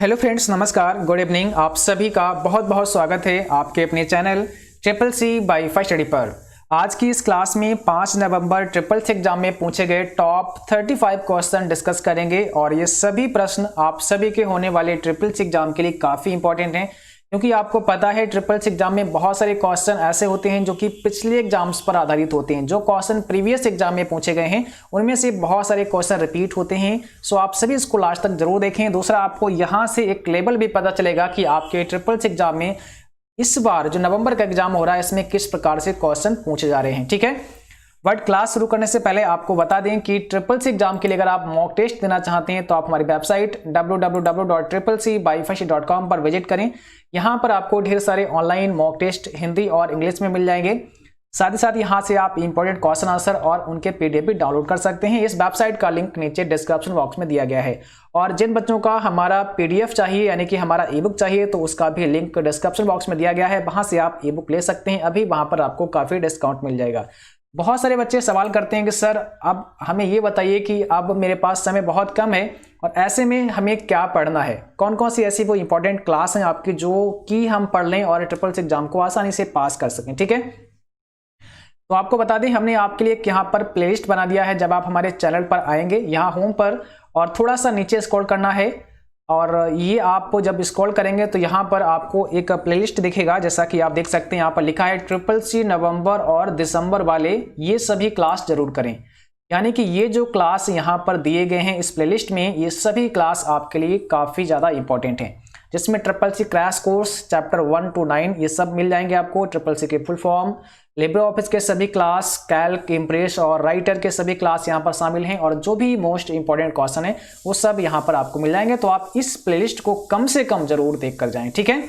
Hello friends, नमस्कार, good evening. आप सभी का बहुत बहुत स्वागत है आपके अपने channel triple C by fi study पर। आज की इस क्लास में 5 नवंबर ट्रिपल सी एग्जाम में पूछे गए टॉप 35 क्वेश्चन डिस्कस करेंगे और ये सभी प्रश्न आप सभी के होने वाले ट्रिपल सी एग्जाम के लिए काफ़ी इंपॉर्टेंट हैं, क्योंकि आपको पता है ट्रिपल सी एग्जाम में बहुत सारे क्वेश्चन ऐसे होते हैं जो कि पिछले एग्जाम्स पर आधारित होते हैं। जो क्वेश्चन प्रीवियस एग्जाम में पूछे गए हैं उनमें से बहुत सारे क्वेश्चन रिपीट होते हैं। सो आप सभी इसको लास्ट तक जरूर देखें। दूसरा, आपको यहाँ से एक लेवल भी पता चलेगा कि आपके ट्रिपल सी एग्जाम में इस बार जो नवंबर का एग्जाम हो रहा है इसमें किस प्रकार से क्वेश्चन पूछे जा रहे हैं। ठीक है, बट क्लास शुरू करने से पहले आपको बता दें कि ट्रिपल सी एग्जाम के लिए अगर आप मॉक टेस्ट देना चाहते हैं तो आप हमारी वेबसाइट www.triplec-com पर विजिट करें। यहां पर आपको ढेर सारे ऑनलाइन मॉक टेस्ट हिंदी और इंग्लिश में मिल जाएंगे। साथ ही साथ यहां से आप इंपॉर्टेंट क्वेश्चन आंसर और उनके पीडीएफ भी डाउनलोड कर सकते हैं। इस वेबसाइट का लिंक नीचे डिस्क्रिप्शन बॉक्स में दिया गया है। और जिन बच्चों का हमारा पीडीएफ चाहिए यानी कि हमारा ई बुक चाहिए तो उसका भी लिंक डिस्क्रिप्शन बॉक्स में दिया गया है, वहां से आप ई बुक ले सकते हैं। अभी वहां पर आपको काफी डिस्काउंट मिल जाएगा। बहुत सारे बच्चे सवाल करते हैं कि सर अब हमें ये बताइए कि अब मेरे पास समय बहुत कम है और ऐसे में हमें क्या पढ़ना है, कौन कौन सी ऐसी वो इंपॉर्टेंट क्लास हैं आपकी जो कि हम पढ़ लें और ट्रिपल सी एग्जाम को आसानी से पास कर सकें। ठीक है, तो आपको बता दें हमने आपके लिए यहाँ पर प्लेलिस्ट बना दिया है। जब आप हमारे चैनल पर आएंगे यहाँ होम पर और थोड़ा सा नीचे स्क्रॉल करना है और ये आप जब स्क्रॉल करेंगे तो यहाँ पर आपको एक प्लेलिस्ट दिखेगा। जैसा कि आप देख सकते हैं यहाँ पर लिखा है ट्रिपल सी नवंबर और दिसंबर वाले ये सभी क्लास जरूर करें। यानी कि ये जो क्लास यहाँ पर दिए गए हैं इस प्लेलिस्ट में, ये सभी क्लास आपके लिए काफ़ी ज़्यादा इंपॉर्टेंट हैं, जिसमें triple C crash course chapter 1 to 9 ये सब मिल जाएंगे आपको। ट्रिपल सी के फुल फॉर्म, लिब्रे ऑफिस के सभी क्लास, कैल्क, इम्प्रेस और राइटर के सभी क्लास यहाँ पर शामिल हैं और जो भी मोस्ट इंपॉर्टेंट क्वेश्चन है वो सब यहाँ पर आपको मिल जाएंगे। तो आप इस प्लेलिस्ट को कम से कम जरूर देख कर जाएं। ठीक है,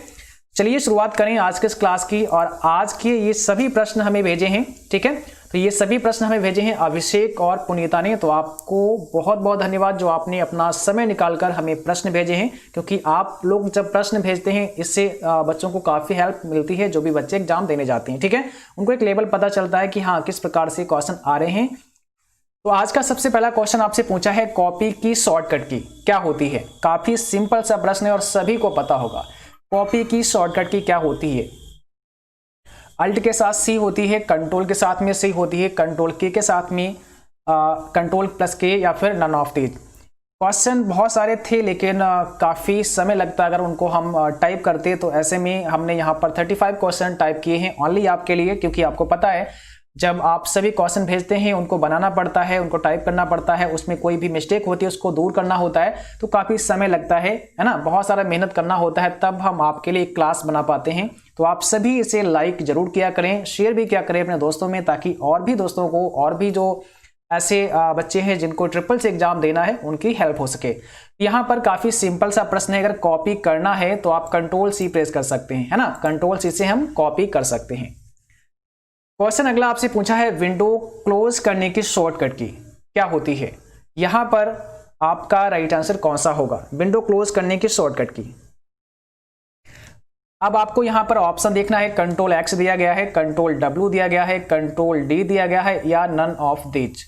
चलिए शुरुआत करें आज के इस क्लास की। और आज के ये सभी प्रश्न हमें भेजे हैं। ठीक है, तो ये सभी प्रश्न हमें भेजे हैं अभिषेक और पुनीता ने। तो आपको बहुत बहुत धन्यवाद जो आपने अपना समय निकालकर हमें प्रश्न भेजे हैं, क्योंकि आप लोग जब प्रश्न भेजते हैं इससे बच्चों को काफ़ी हेल्प मिलती है। जो भी बच्चे एग्जाम देने जाते हैं, ठीक है, उनको एक लेवल पता चलता है कि हाँ किस प्रकार से क्वेश्चन आ रहे हैं। तो आज का सबसे पहला क्वेश्चन आपसे पूछा है कॉपी की शॉर्टकट की क्या होती है। काफ़ी सिंपल सा प्रश्न है और सभी को पता होगा। कॉपी की शॉर्टकट की क्या होती है? अल्ट के साथ सी होती है, कंट्रोल के साथ में सी होती है, कंट्रोल के साथ में कंट्रोल प्लस के या फिर नन ऑफ दीज। क्वेश्चन बहुत सारे थे लेकिन काफ़ी समय लगता अगर उनको हम टाइप करते। तो ऐसे में हमने यहाँ पर 35 क्वेश्चन टाइप किए हैं ओनली आपके लिए, क्योंकि आपको पता है जब आप सभी क्वेश्चन भेजते हैं उनको बनाना पड़ता है, उनको टाइप करना पड़ता है, उसमें कोई भी मिस्टेक होती है उसको दूर करना होता है, तो काफ़ी समय लगता है ना, बहुत सारा मेहनत करना होता है, तब हम आपके लिए एक क्लास बना पाते हैं। तो आप सभी इसे लाइक जरूर किया करें, शेयर भी किया करें अपने दोस्तों में, ताकि और भी दोस्तों को और भी जो ऐसे बच्चे हैं जिनको ट्रिपल सी एग्जाम देना है उनकी हेल्प हो सके। यहाँ पर काफ़ी सिंपल सा प्रश्न है। अगर कॉपी करना है तो आप कंट्रोल सी प्रेस कर सकते हैं, है ना, कंट्रोल सी से हम कॉपी कर सकते हैं। क्वेश्चन अगला आपसे पूछा है विंडो क्लोज करने की शॉर्टकट की क्या होती है। यहां पर आपका राइट आंसर कौन सा होगा? विंडो क्लोज करने की शॉर्टकट की। अब आपको यहां पर ऑप्शन देखना है, कंट्रोल एक्स दिया गया है, कंट्रोल डब्ल्यू दिया गया है, कंट्रोल डी दिया गया है या नन ऑफ दीज।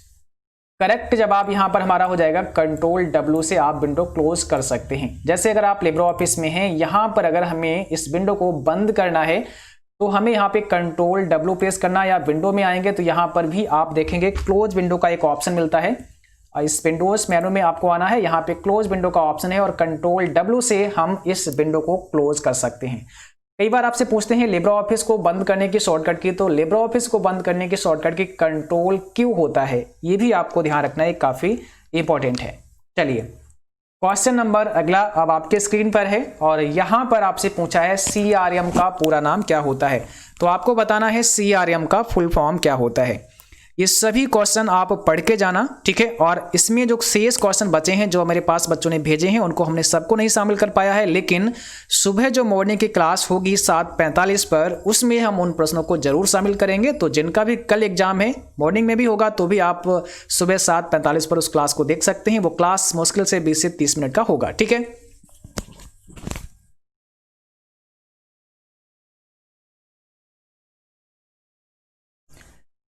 करेक्ट जवाब यहां पर हमारा हो जाएगा कंट्रोल डब्ल्यू से आप विंडो क्लोज कर सकते हैं। जैसे अगर आप लिब्रे ऑफिस में हैं, यहां पर अगर हमें इस विंडो को बंद करना है तो हमें यहाँ पे कंट्रोल डब्ल्यू प्रेस करना, या विंडो में आएंगे तो यहाँ पर भी आप देखेंगे क्लोज विंडो का एक ऑप्शन मिलता है। इस विंडोज मेनू में आपको आना है, यहाँ पे क्लोज विंडो का ऑप्शन है और कंट्रोल डब्ल्यू से हम इस विंडो को क्लोज कर सकते हैं। कई बार आपसे पूछते हैं लिब्रे ऑफिस को बंद करने की शॉर्टकट की, तो लिब्रे ऑफिस को बंद करने की शॉर्टकट की कंट्रोल क्यू होता है, ये भी आपको ध्यान रखना है, काफी इंपॉर्टेंट है। चलिए क्वेश्चन नंबर अगला अब आपके स्क्रीन पर है और यहां पर आपसे पूछा है CRM का पूरा नाम क्या होता है। तो आपको बताना है CRM का फुल फॉर्म क्या होता है। ये सभी क्वेश्चन आप पढ़ के जाना, ठीक है। और इसमें जो शेष क्वेश्चन बचे हैं जो मेरे पास बच्चों ने भेजे हैं उनको हमने सबको नहीं शामिल कर पाया है, लेकिन सुबह जो मॉर्निंग की क्लास होगी 7:45 पर उसमें हम उन प्रश्नों को जरूर शामिल करेंगे। तो जिनका भी कल एग्जाम है मॉर्निंग में भी होगा तो भी आप सुबह 7:45 पर उस क्लास को देख सकते हैं। वो क्लास मुश्किल से 20 से 30 मिनट का होगा, ठीक है।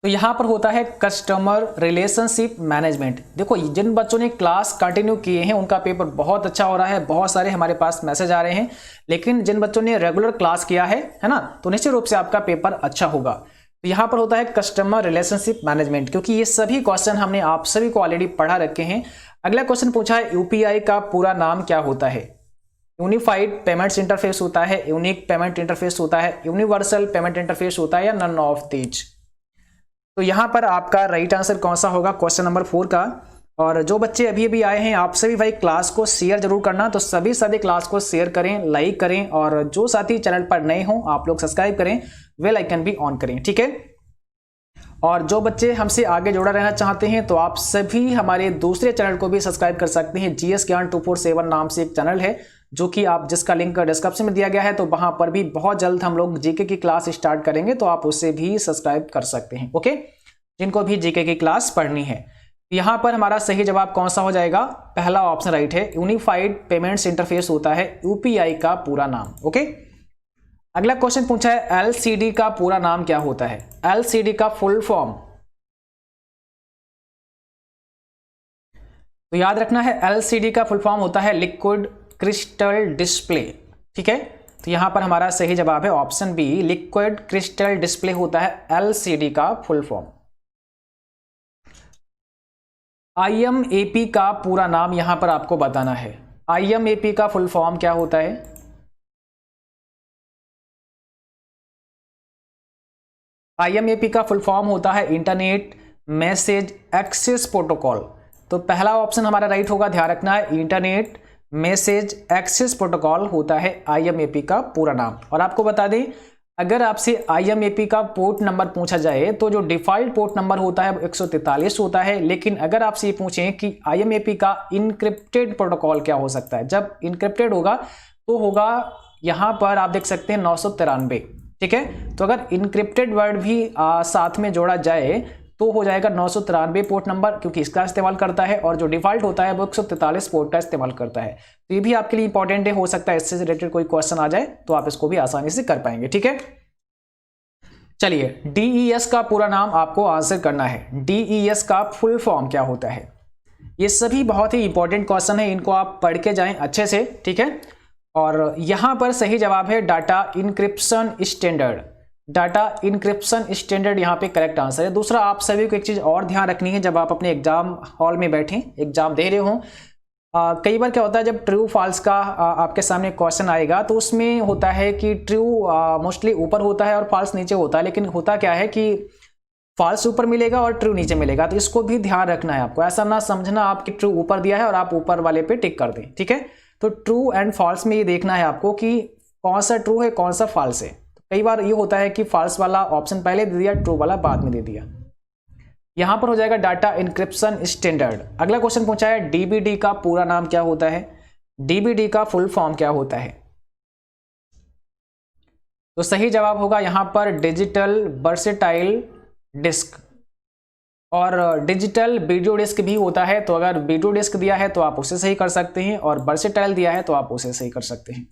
तो यहाँ पर होता है कस्टमर रिलेशनशिप मैनेजमेंट। देखो जिन बच्चों ने क्लास कंटिन्यू किए हैं उनका पेपर बहुत अच्छा हो रहा है, बहुत सारे हमारे पास मैसेज आ रहे हैं। लेकिन जिन बच्चों ने रेगुलर क्लास किया है ना, तो निश्चित रूप से आपका पेपर अच्छा होगा। तो यहाँ पर होता है कस्टमर रिलेशनशिप मैनेजमेंट, क्योंकि ये सभी क्वेश्चन हमने आप सभी को ऑलरेडी पढ़ा रखे हैं। अगला क्वेश्चन पूछा है यूपीआई का पूरा नाम क्या होता है। यूनिफाइड पेमेंट्स इंटरफेस होता है, यूनिक पेमेंट इंटरफेस होता है, यूनिवर्सल पेमेंट इंटरफेस होता है, या नन ऑफ दीज। तो यहाँ पर आपका राइट आंसर कौन सा होगा क्वेश्चन नंबर 4 का। और जो बच्चे अभी अभी आए हैं आप सभी भाई क्लास को शेयर जरूर करना, तो सभी क्लास को शेयर करें, लाइक करें, और जो साथी चैनल पर नए हों आप लोग सब्सक्राइब करें, बेल आइकन भी ऑन करें, ठीक है। और जो बच्चे हमसे आगे जुड़ा रहना चाहते हैं तो आप सभी हमारे दूसरे चैनल को भी सब्सक्राइब कर सकते हैं। जीएस ज्ञान 247 नाम से एक चैनल है जो कि आप जिसका लिंक डिस्क्रिप्शन में दिया गया है, तो वहां पर भी बहुत जल्द हम लोग जीके की क्लास स्टार्ट करेंगे, तो आप उससे भी सब्सक्राइब कर सकते हैं, ओके, जिनको भी जीके की क्लास पढ़नी है। यहां पर हमारा सही जवाब कौन सा हो जाएगा, पहला ऑप्शन राइट है, यूनिफाइड पेमेंट्स इंटरफेस होता है यूपीआई का पूरा नाम, ओके। अगला क्वेश्चन पूछा है एलसीडी का पूरा नाम क्या होता है। एलसीडी का फुल फॉर्म, तो याद रखना है एलसीडी का फुल फॉर्म होता है लिक्विड क्रिस्टल डिस्प्ले, ठीक है। तो यहां पर हमारा सही जवाब है option B, liquid crystal display होता है एलसीडी का फुल फॉर्म। आईएमएपी का पूरा नाम यहां पर आपको बताना है। आईएमएपी का फुल फॉर्म क्या होता है। आईएमएपी का फुल फॉर्म होता है इंटरनेट मैसेज एक्सेस प्रोटोकॉल। तो पहला ऑप्शन हमारा राइट होगा, ध्यान रखना है, इंटरनेट मैसेज एक्सेस प्रोटोकॉल होता है आईएमएपी का पूरा नाम। और आपको बता दें अगर आपसे आईएमएपी का पोर्ट नंबर पूछा जाए तो जो डिफॉल्ट पोर्ट नंबर होता है वो 143 होता है। लेकिन अगर आपसे ये पूछें कि आईएमएपी का इनक्रिप्टेड प्रोटोकॉल क्या हो सकता है, जब इनक्रिप्टेड होगा तो होगा यहां पर आप देख सकते हैं 993, ठीक है। तो अगर इनक्रिप्टेड वर्ड भी साथ में जोड़ा जाए तो हो जाएगा 993 पोर्ट नंबर, क्योंकि इसका इस्तेमाल करता है, और जो डिफॉल्ट होता है वो 143 पोर्ट का इस्तेमाल करता है। तो ये भी आपके लिए इंपॉर्टेंट है, हो सकता है इससे रिलेटेड कोई क्वेश्चन आ जाए तो आप इसको भी आसानी से कर पाएंगे, ठीक है। चलिए डीईएस का पूरा नाम आपको आंसर करना है। डीईएस का फुल फॉर्म क्या होता है। ये सभी बहुत ही इंपॉर्टेंट क्वेश्चन है, इनको आप पढ़ के जाएं अच्छे से, ठीक है। और यहां पर सही जवाब है data encryption standard. Data encryption standard यहाँ पे करेक्ट आंसर है। दूसरा आप सभी को एक चीज और ध्यान रखनी है, जब आप अपने एग्जाम हॉल में बैठे एग्जाम दे रहे हो, कई बार क्या होता है जब ट्रू फॉल्स का आपके सामने क्वेश्चन आएगा तो उसमें होता है कि ट्रू मोस्टली ऊपर होता है और फॉल्स नीचे होता है। लेकिन होता क्या है कि फॉल्स ऊपर मिलेगा और ट्रू नीचे मिलेगा, तो इसको भी ध्यान रखना है आपको। ऐसा ना समझना आपकी ट्रू ऊपर दिया है और आप ऊपर वाले पे टिक कर दें, ठीक है। तो ट्रू एंड फॉल्स में ये देखना है आपको कि कौन सा ट्रू है कौन सा फॉल्स है। कई बार ये होता है कि फॉल्स वाला ऑप्शन पहले दे दिया, ट्रू वाला बाद में दे दिया। यहां पर हो जाएगा डाटा इंक्रिप्शन स्टैंडर्ड। अगला क्वेश्चन पूछा है डीबीडी का पूरा नाम क्या होता है। डीबीडी का फुल फॉर्म क्या होता है। तो सही जवाब होगा यहां पर डिजिटल वर्सेटाइल डिस्क, और डिजिटल वीडियो डिस्क भी होता है। तो अगर वीडियो डिस्क दिया है तो आप उसे सही कर सकते हैं, और वर्सेटाइल दिया है तो आप उसे सही कर सकते हैं।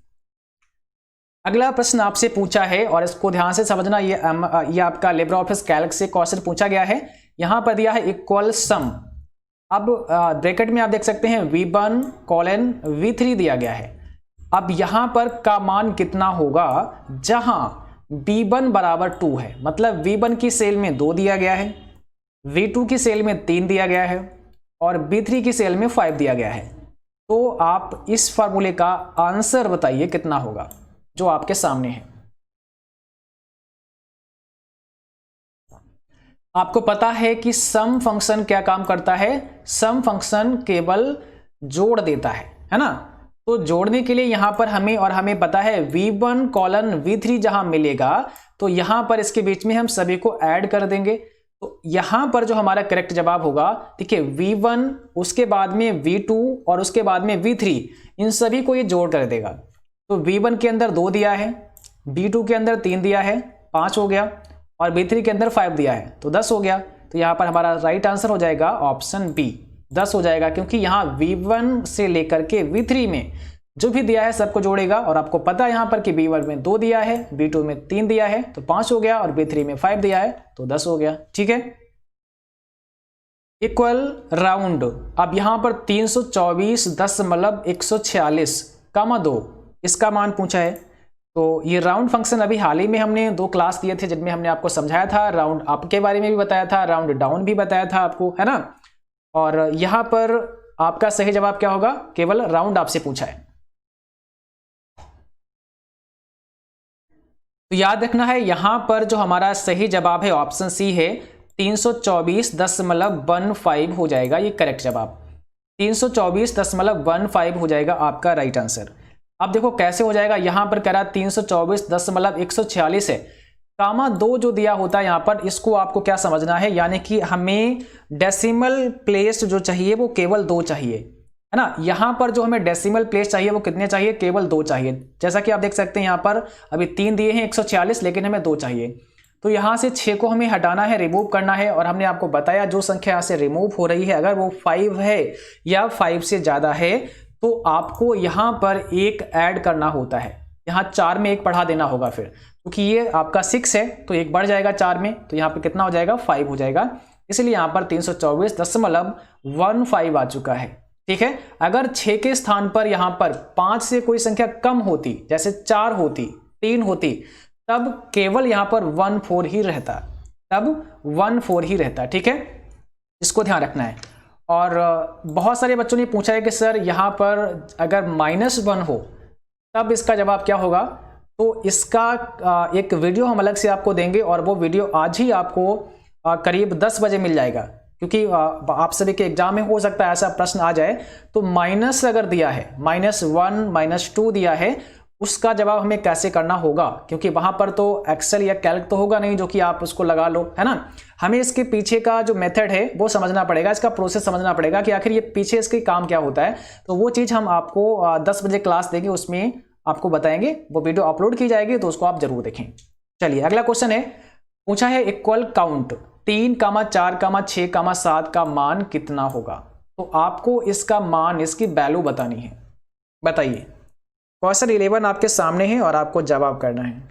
अगला प्रश्न आपसे पूछा है और इसको ध्यान से समझना, ये आपका लिब्रे ऑफिस कैल्क से क्वेश्चन पूछा गया है। यहां पर दिया है इक्वल सम। अब ब्रैकेट में आप देख सकते हैं V1 कोलन V3 दिया गया है। अब यहां पर का मान कितना होगा जहां V1 बराबर 2 है, मतलब V1 की सेल में 2 दिया गया है, V2 की सेल में 3 दिया गया है, और V3 की सेल में 5 दिया गया है। तो आप इस फॉर्मूले का आंसर बताइए कितना होगा जो आपके सामने है। आपको पता है कि सम फंक्शन क्या काम करता है। सम फंक्शन केवल जोड़ देता है ना। तो जोड़ने के लिए यहां पर हमें पता है V1 कोलन V3 जहां मिलेगा तो यहां पर इसके बीच में हम सभी को ऐड कर देंगे। तो यहां पर जो हमारा करेक्ट जवाब होगा, देखिए V1 उसके बाद में V2 और उसके बाद में V3, इन सभी को ये जोड़ कर देगा। तो V1 के अंदर 2 दिया है, V2 के अंदर 3 दिया है, 5 हो गया, और V3 के अंदर 5 दिया है तो 10 हो गया। तो यहाँ पर हमारा राइट आंसर हो जाएगा ऑप्शन बी, 10 हो जाएगा, क्योंकि यहाँ V1 से लेकर के V3 में जो भी दिया है सबको जोड़ेगा और आपको पता है यहाँ पर कि B1 में 2 दिया है, B2 में 3 दिया है तो 5 हो गया और B3 में 5 दिया है तो 10 हो गया। ठीक है, इक्वल राउंड। अब यहाँ पर 324.146, 2 इसका मान पूछा है। तो ये राउंड फंक्शन अभी हाल ही में हमने 2 क्लास दिए थे जिनमें हमने आपको समझाया था, राउंड अप के बारे में भी बताया था, राउंड डाउन भी बताया था आपको, है ना। और यहाँ पर आपका सही जवाब क्या होगा, केवल राउंड आपसे पूछा है। तो याद रखना है यहाँ पर जो हमारा सही जवाब है ऑप्शन सी है, 324.15 हो जाएगा ये करेक्ट जवाब। 324.15 हो जाएगा आपका राइट आंसर। अब देखो कैसे हो जाएगा, यहां पर कह रहा 324.146 है, कामा 2 जो दिया होता है यहां पर, इसको आपको क्या समझना है, यानी कि हमें डेसिमल प्लेस जो चाहिए वो केवल 2 चाहिए, है ना। यहां पर जो हमें डेसिमल प्लेस चाहिए वो कितने चाहिए, केवल 2 चाहिए। जैसा कि आप देख सकते हैं यहां पर अभी 3 दिए हैं 146, लेकिन हमें 2 चाहिए। तो यहां से 6 को हमें हटाना है, रिमूव करना है, और हमने आपको बताया जो संख्या यहां से रिमूव हो रही है अगर वो 5 है या 5 से ज्यादा है तो आपको यहां पर 1 ऐड करना होता है। यहां 4 में 1 बढ़ा देना होगा फिर, क्योंकि ये आपका 6 है तो 1 बढ़ जाएगा 4 में, तो यहाँ पे कितना हो जाएगा, 5 हो जाएगा। इसलिए यहाँ पर 324.15 आ चुका है। ठीक है, अगर 6 के स्थान पर यहाँ पर 5 से कोई संख्या कम होती, जैसे 4 होती, 3 होती, तब केवल यहाँ पर 14 ही रहता, तब 14 ही रहता। ठीक है, इसको ध्यान रखना है। और बहुत सारे बच्चों ने पूछा है कि सर यहाँ पर अगर -1 हो तब इसका जवाब क्या होगा। तो इसका एक वीडियो हम अलग से आपको देंगे और वो वीडियो आज ही आपको करीब 10 बजे मिल जाएगा, क्योंकि आप सभी के एग्जाम में हो सकता है ऐसा प्रश्न आ जाए। तो माइनस अगर दिया है, -1 -2 दिया है, उसका जवाब हमें कैसे करना होगा, क्योंकि वहां पर तो एक्सेल या कैल्क तो होगा नहीं जो कि आप उसको लगा लो, है ना। हमें इसके पीछे का जो मेथड है वो समझना पड़ेगा, इसका प्रोसेस समझना पड़ेगा कि आखिर ये पीछे इसके काम क्या होता है। तो वो चीज़ हम आपको 10 बजे क्लास देंगे, उसमें आपको बताएंगे, वो वीडियो अपलोड की जाएगी तो उसको आप जरूर देखें। चलिए अगला क्वेश्चन है, पूछा है इक्वल काउंट 3, 4, 6, 7 का मान कितना होगा। तो आपको इसका मान, इसकी वैल्यू बतानी है। बताइए, क्वेश्चन 11 आपके सामने है और आपको जवाब करना है।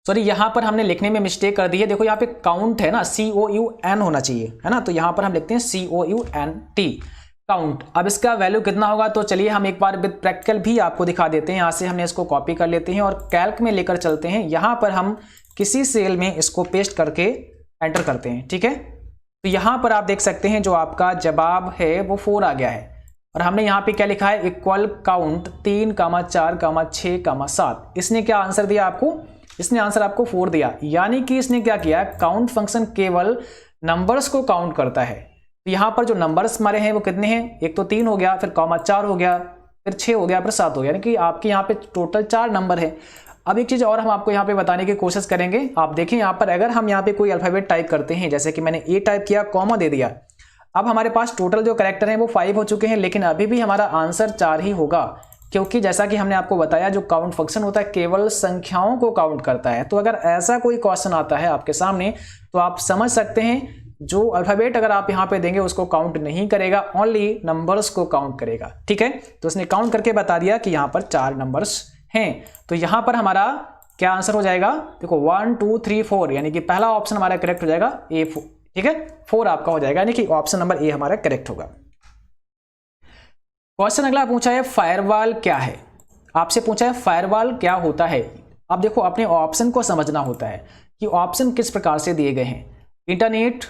सॉरी, यहां पर हमने लिखने में मिस्टेक कर दी है। देखो यहाँ पे काउंट है ना, COUN होना चाहिए, है ना। तो यहां पर हम लिखते हैं COUNT, काउंट। अब इसका वैल्यू कितना होगा, तो चलिए हम एक बार विद प्रैक्टिकल भी आपको दिखा देते हैं। यहां से हमने इसको कॉपी कर लेते हैं और कैल्क में लेकर चलते हैं। यहां पर हम किसी सेल में इसको पेस्ट करके एंटर करते हैं। ठीक है, तो यहां पर आप देख सकते हैं जो आपका जवाब है वो 4 आ गया है, और हमने यहां पे क्या लिखा है, इक्वल काउंट 3, 4, 6, 7। इसने क्या आंसर दिया आपको, इसने आंसर आपको 4 दिया। यानी कि इसने क्या किया, काउंट फंक्शन केवल नंबर्स को काउंट करता है। तो यहां पर जो नंबर्स हमारे हैं वो कितने हैं, एक तो 3 हो गया, फिर 4 हो गया, फिर 6 हो गया, फिर 7 हो गया, यानी कि आपके यहाँ पे टोटल 4 नंबर है। अब एक चीज और हम आपको यहाँ पे बताने की कोशिश करेंगे। आप देखें यहाँ पर अगर हम यहाँ पे कोई अल्फाबेट टाइप करते हैं, जैसे कि मैंने A टाइप किया, कॉमा दे दिया, अब हमारे पास टोटल जो कैरेक्टर हैं वो 5 हो चुके हैं, लेकिन अभी भी हमारा आंसर 4 ही होगा, क्योंकि जैसा कि हमने आपको बताया जो काउंट फंक्शन होता है केवल संख्याओं को काउंट करता है। तो अगर ऐसा कोई क्वेश्चन आता है आपके सामने तो आप समझ सकते हैं जो अल्फाबेट अगर आप यहाँ पे देंगे उसको काउंट नहीं करेगा, ओनली नंबर्स को काउंट करेगा। ठीक है, तो उसने काउंट करके बता दिया कि यहाँ पर 4 नंबर्स हैं। तो यहाँ पर हमारा क्या आंसर हो जाएगा, देखो 1 2 3 4, यानी कि पहला ऑप्शन हमारा करेक्ट हो जाएगा A4। ठीक है, 4 आपका हो जाएगा, यानी कि ऑप्शन नंबर A हमारा करेक्ट होगा। क्वेश्चन अगला पूछा है फायरवॉल क्या है। आपसे पूछा है फायरवॉल क्या होता है। अब देखो अपने ऑप्शन को समझना होता है कि ऑप्शन किस प्रकार से दिए गए हैं, इंटरनेट,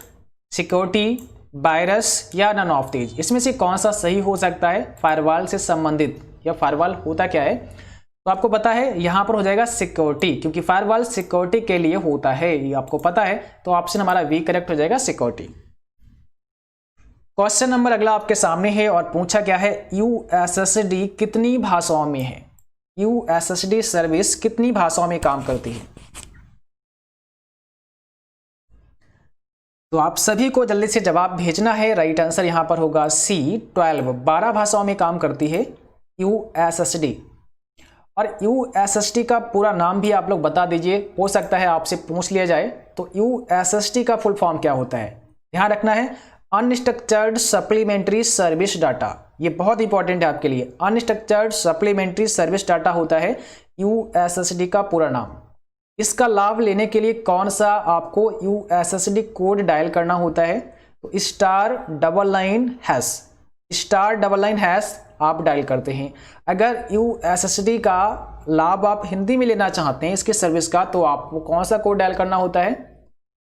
सिक्योरिटी, वायरस या नन ऑफ दीज। इसमें से कौन सा सही हो सकता है फायरवॉल से संबंधित, या फायरवॉल होता क्या है। तो आपको पता है यहां पर हो जाएगा सिक्योरिटी, क्योंकि फायरवॉल सिक्योरिटी के लिए होता है, ये आपको पता है। तो ऑप्शन हमारा बी करेक्ट हो जाएगा, सिक्योरिटी। क्वेश्चन नंबर अगला आपके सामने है और पूछा क्या है, USSD कितनी भाषाओं में है। USSD सर्विस कितनी भाषाओं में काम करती है। तो आप सभी को जल्दी से जवाब भेजना है। राइट आंसर यहां पर होगा C, 12 भाषाओं में काम करती है USSD। और USSD का पूरा नाम भी आप लोग बता दीजिए, हो सकता है आपसे पूछ लिया जाए। तो USSD का फुल फॉर्म क्या होता है, ध्यान रखना है। अनस्ट्रक्चर्ड सप्लीमेंट्री सर्विस डाटा, ये बहुत इंपॉर्टेंट है आपके लिए। अनस्ट्रक्चर्ड सप्लीमेंट्री सर्विस डाटा होता है यूएसएसडी का पूरा नाम। इसका लाभ लेने के लिए कौन सा आपको यूएसएसडी कोड डायल करना होता है? तो *9### आप डायल करते हैं। अगर यूएसएसडी का लाभ आप हिंदी में लेना चाहते हैं इसके सर्विस का, तो आपको कौन सा कोड डायल करना होता है?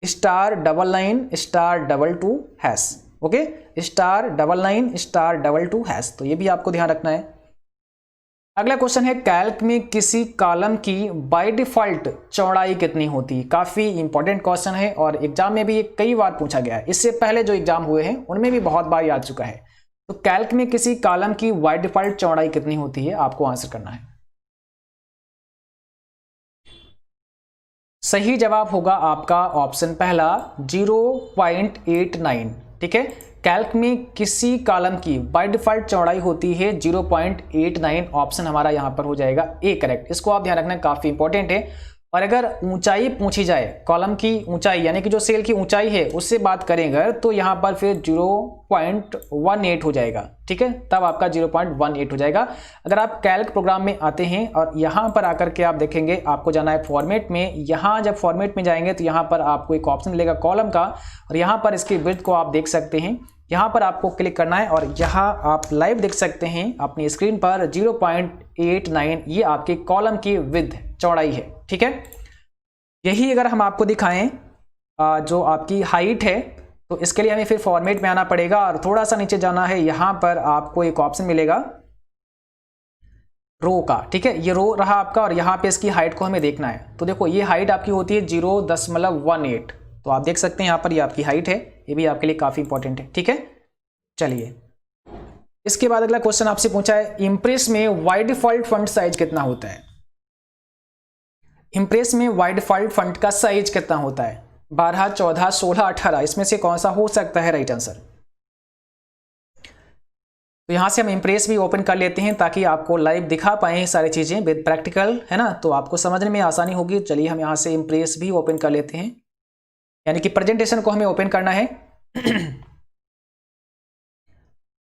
*99*22#। ओके, *99*22#। तो ये भी आपको ध्यान रखना है। अगला क्वेश्चन है, कैल्क में किसी कॉलम की बाय डिफॉल्ट चौड़ाई कितनी होती है? काफी इंपॉर्टेंट क्वेश्चन है और एग्जाम में भी ये कई बार पूछा गया है। इससे पहले जो एग्जाम हुए हैं उनमें भी बहुत बार आ चुका है। तो कैल्क में किसी कॉलम की बाय डिफॉल्ट चौड़ाई कितनी होती है, आपको आंसर करना है। सही जवाब होगा आपका ऑप्शन पहला 0.89। ठीक है, कैल्क में किसी कॉलम की बाय डिफॉल्ट चौड़ाई होती है 0.89। ऑप्शन हमारा यहां पर हो जाएगा ए करेक्ट। इसको आप ध्यान रखना, काफी इंपॉर्टेंट है। और अगर ऊंचाई पूछी जाए, कॉलम की ऊंचाई यानी कि जो सेल की ऊंचाई है उससे बात करेंगे, तो यहां पर फिर 0.18 हो जाएगा। ठीक है, तब आपका 0.18 हो जाएगा। अगर आप कैल्क प्रोग्राम में आते हैं और यहां पर आकर के आप देखेंगे, आपको जाना है फॉर्मेट में। यहां जब फॉर्मेट में जाएंगे तो यहां पर आपको एक ऑप्शन मिलेगा कॉलम का, और यहां पर इसकी विड्थ को आप देख सकते हैं। यहाँ पर आपको क्लिक करना है और यहाँ आप लाइव देख सकते हैं अपनी स्क्रीन पर 0.89 ये आपके कॉलम की विड्थ चौड़ाई है। ठीक है, यही अगर हम आपको दिखाएं जो आपकी हाइट है, तो इसके लिए हमें फिर फॉर्मेट में आना पड़ेगा और थोड़ा सा नीचे जाना है। यहाँ पर आपको एक ऑप्शन मिलेगा रो का। ठीक है, ये रो रहा आपका और यहाँ पे इसकी हाइट को हमें देखना है। तो देखो ये हाइट आपकी होती है 0.18। तो आप देख सकते हैं यहाँ पर ये आपकी हाइट है। ये भी आपके लिए काफी इंपॉर्टेंट है। ठीक है, चलिए इसके बाद अगला क्वेश्चन आपसे पूछा है, इंप्रेस में बाय डिफॉल्ट फॉन्ट साइज कितना होता है? इंप्रेस में बाय डिफॉल्ट फॉन्ट का साइज कितना होता है? 12, 14, 16, 18, इसमें से कौन सा हो सकता है राइट आंसर? तो यहां से हम इंप्रेस भी ओपन कर लेते हैं ताकि आपको लाइव दिखा पाए सारी चीजें विद प्रैक्टिकल, है ना, तो आपको समझने में आसानी होगी। चलिए हम यहां से इंप्रेस भी ओपन कर लेते हैं, यानी कि प्रेजेंटेशन को हमें ओपन करना है।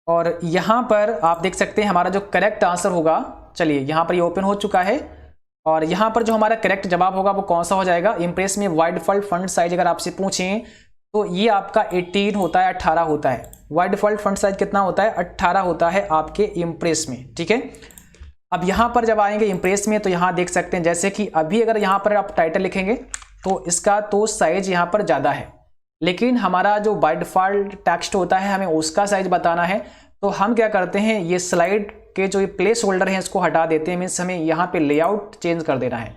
और यहां पर आप देख सकते हैं हमारा जो करेक्ट आंसर होगा, चलिए यहां पर ये ओपन हो चुका है और यहां पर जो हमारा करेक्ट जवाब होगा वो कौन सा हो जाएगा? इंप्रेस में बाय डिफॉल्ट फॉन्ट साइज अगर आपसे पूछें तो ये आपका 18 होता है, 18 होता है। बाय डिफॉल्ट फॉन्ट साइज कितना होता है? 18 होता है आपके इंप्रेस में। ठीक है, अब यहां पर जब आएंगे इंप्रेस में तो यहां देख सकते हैं, जैसे कि अभी अगर यहां पर आप टाइटल लिखेंगे तो इसका तो साइज यहां पर ज्यादा है, लेकिन हमारा जो बाय डिफॉल्ट टेक्स्ट होता है हमें उसका साइज बताना है। तो हम क्या करते हैं, ये स्लाइड के जो ये प्लेस होल्डर हैं इसको हटा देते हैं, मीन्स हमें यहाँ पे लेआउट चेंज कर देना है।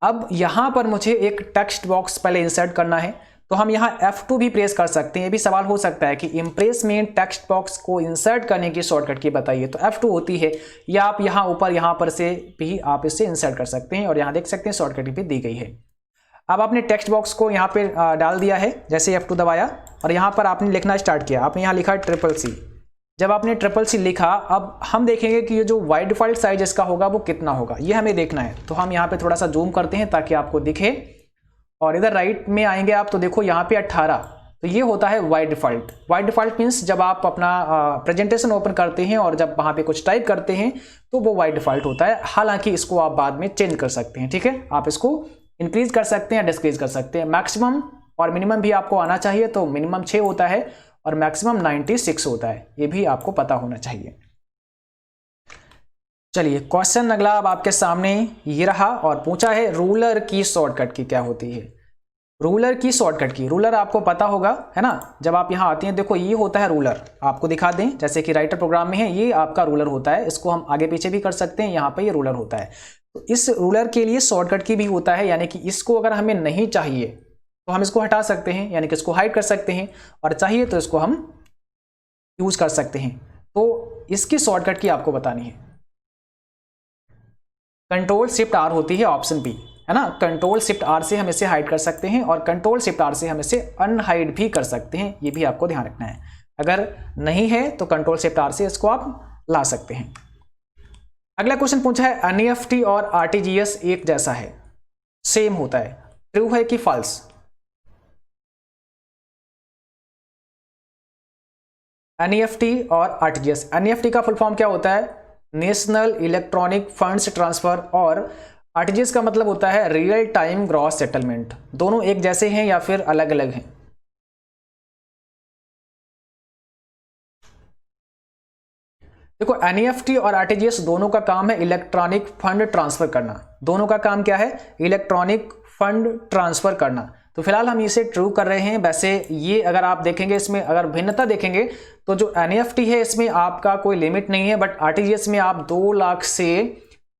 अब यहाँ पर मुझे एक टेक्स्ट बॉक्स पहले इंसर्ट करना है, तो हम यहाँ F2 भी प्रेस कर सकते हैं। ये भी सवाल हो सकता है कि इंप्रेस में टेक्स्ट बॉक्स को इंसर्ट करने की शॉर्टकट की बताइए, तो F2 होती है, या आप यहाँ ऊपर यहाँ पर से भी आप इससे इंसर्ट कर सकते हैं और यहाँ देख सकते हैं शॉर्टकट भी दी गई है। अब आपने टेक्स्ट बॉक्स को यहाँ पे डाल दिया है, जैसे F2 दबाया और यहाँ पर आपने लिखना स्टार्ट किया। आपने यहाँ लिखा CCC। जब आपने CCC लिखा, अब हम देखेंगे कि ये जो बाय डिफॉल्ट साइज इसका होगा वो कितना होगा, ये हमें देखना है। तो हम यहाँ पे थोड़ा सा जूम करते हैं ताकि आपको दिखे, और इधर राइट में आएंगे आप तो देखो यहाँ पे 18, तो ये होता है by default. By default means जब आप अपना प्रेजेंटेशन ओपन करते हैं और जब वहाँ पे कुछ टाइप करते हैं तो वो बाय डिफॉल्ट होता है। हालांकि इसको आप बाद में चेंज कर सकते हैं। ठीक है, आप इसको इंक्रीज कर सकते हैं, डिक्रीज कर सकते हैं। मैक्सिमम और मिनिमम भी आपको आना चाहिए, तो मिनिमम 6 होता है और मैक्सिमम 96 होता है, ये भी आपको पता होना चाहिए। चलिए क्वेश्चन अगला अब आपके सामने ये रहा और पूछा है रूलर की शॉर्टकट की क्या होती है? रूलर की शॉर्टकट की, रूलर आपको पता होगा, है ना। जब आप यहाँ आते हैं देखो ये होता है रूलर, आपको दिखा दें जैसे कि राइटर प्रोग्राम में है, ये आपका रूलर होता है। इसको हम आगे पीछे भी कर सकते हैं, यहाँ पर ये रूलर होता है। तो इस रूलर के लिए शॉर्टकट की भी होता है, यानी कि इसको अगर हमें नहीं चाहिए तो हम इसको हटा सकते हैं, यानी कि इसको हाइड कर सकते हैं, और चाहिए तो इसको हम यूज कर सकते हैं। तो इसकी शॉर्टकट की आपको बतानी है। Ctrl+Shift+R होती है ऑप्शन बी, है ना। Ctrl+Shift+R से हम इसे हाइड कर सकते हैं और Ctrl+Shift+R से हम इसे अनहाइड भी कर सकते हैं, ये भी आपको ध्यान रखना है। अगर नहीं है तो Ctrl+Shift+R से इसको आप ला सकते हैं। अगला क्वेश्चन पूछा है एनईएफटी और आरटीजीएस एक जैसा है, सेम होता है, ट्रू है कि फॉल्स? एनईएफटी और आरटीजीएस। एनईएफटी का फुल फॉर्म क्या होता है? नेशनल इलेक्ट्रॉनिक फंड्स ट्रांसफर, और आरटीजीएस का मतलब होता है रियल टाइम ग्रॉस सेटलमेंट। दोनों एक जैसे हैं या फिर अलग अलग हैं? देखो, एनईएफटी और आरटीजीएस दोनों का काम है इलेक्ट्रॉनिक फंड ट्रांसफर करना। दोनों का काम क्या है? इलेक्ट्रॉनिक फंड ट्रांसफर करना। तो फिलहाल हम इसे ट्रू कर रहे हैं। वैसे ये अगर आप देखेंगे, इसमें अगर भिन्नता देखेंगे तो जो एनईएफटी है इसमें आपका कोई लिमिट नहीं है, बट आरटीजीएस में आप 2 लाख से